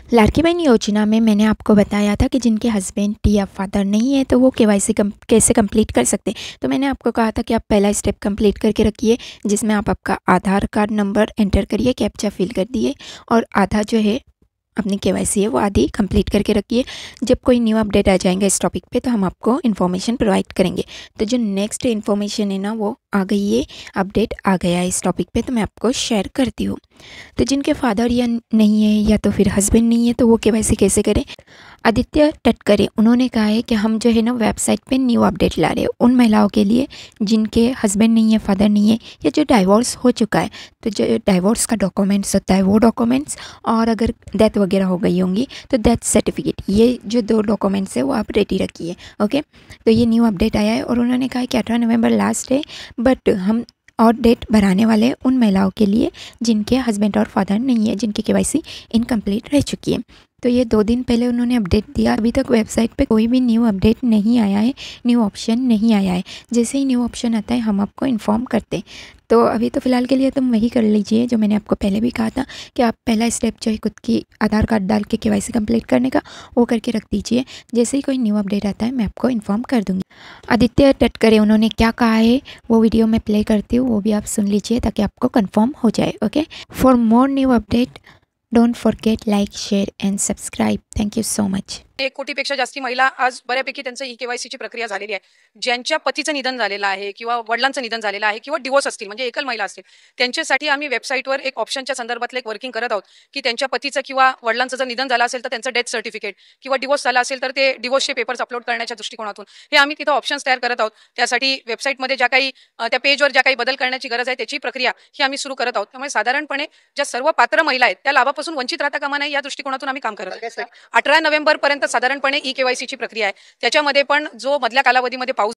लाड़की बहन योजना में मैंने आपको बताया था कि जिनके हस्बैंड या फादर नहीं है तो वो केवाईसी कैसे कंप्लीट कर सकते हैं। तो मैंने आपको कहा था कि आप पहला स्टेप कंप्लीट करके रखिए, जिसमें आप आपका आधार कार्ड नंबर एंटर करिए, कैप्चा फिल कर दिए और आधा जो है अपनी केवाईसी है वो आधी कंप्लीट करके रखिए। जब कोई न्यू अपडेट आ जाएगा इस टॉपिक पे तो हम आपको इन्फॉर्मेशन प्रोवाइड करेंगे। तो जो नेक्स्ट इन्फॉर्मेशन है ना वो आ गई है, अपडेट आ गया है इस टॉपिक पे, तो मैं आपको शेयर करती हूँ। तो जिनके फादर या नहीं है या तो फिर हस्बैंड नहीं है तो वो केवाईसी कैसे करें। आदित्य टटकरे उन्होंने कहा है कि हम जो है ना वेबसाइट पे न्यू अपडेट ला रहे हैं उन महिलाओं के लिए जिनके हस्बैंड नहीं है, फादर नहीं है या जो डाइवोर्स हो चुका है। तो जो डाइवोर्स का डॉक्यूमेंट्स होता है वो डॉक्यूमेंट्स, और अगर डेथ वगैरह हो गई होंगी तो डेथ सर्टिफिकेट, ये जो 2 डॉक्यूमेंट्स है वो आप रेडी रखिए। ओके, तो ये न्यू अपडेट आया है और उन्होंने कहा है कि 18 नवंबर लास्ट है, बट हम और डेट बढ़ाने वाले हैं उन महिलाओं के लिए जिनके हस्बैंड और फादर नहीं है, जिनकी केवाईसी इनकम्प्लीट रह चुकी है। तो ये 2 दिन पहले उन्होंने अपडेट दिया। अभी तक वेबसाइट पे कोई भी न्यू अपडेट नहीं आया है, न्यू ऑप्शन नहीं आया है। जैसे ही न्यू ऑप्शन आता है हम आपको इन्फॉर्म करते हैं। तो अभी तो फ़िलहाल के लिए तुम वही कर लीजिए जो मैंने आपको पहले भी कहा था कि आप पहला स्टेप जो है खुद की आधार कार्ड डाल के केवाईसी कंप्लीट करने का वो करके रख दीजिए। जैसे ही कोई न्यू अपडेट आता है मैं आपको इन्फॉर्म कर दूँगी। आदित्य टटकरे उन्होंने क्या कहा है वो वीडियो में प्ले करती हूँ, वो भी आप सुन लीजिए ताकि आपको कन्फर्म हो जाए। Okay, for more new update don't forget like, share and subscribe. Thank you so much. 1 कोटीपेक्षा जास्ती महिला आज बऱ्यापैकी त्यांचं ई-केवायसीची प्रक्रिया झालेली आहे. ज्यांच्या पतीचं निधन झालेलं आहे किंवा वडिलांचं निधन झालेलं आहे किंवा डिवोर्स असतील म्हणजे एकल महिला असतील, त्यांच्यासाठी आम्ही वेबसाईटवर एक ऑप्शनच्या संदर्भातलं एक वर्किंग करत आहोत, की त्यांच्या पतीचं किंवा वडिलांचं जर निधन झालं असेल तर त्यांचं डेथ सर्टिफिकेट किंवा डिवोर्स झाला असेल तर ते डिवोर्सचे पेपर्स अपलोड करण्याच्या दृष्टिकोनातून हे आम्ही तिथं ऑप्शन्स तयार करत आहोत. त्यासाठी वेबसाईटमध्ये ज्या काही त्या पेजवर ज्या काही बदल करण्याची गरज आहे त्याची प्रक्रिया ही आम्ही सुरू करत आहोत. त्यामुळे साधारणपणे ज्या सर्व पात्र महिला आहेत त्या लाभापासून वंचित राहता कामा नये या दृष्टिकोनातून आम्ही काम करत आहोत. 18 नोव्हेंबरपर्यंत साधारणपणे ई-केवायसीची प्रक्रिया आहे. त्याच्यामध्ये पण जो मधल्या कालावधीमध्ये पाऊस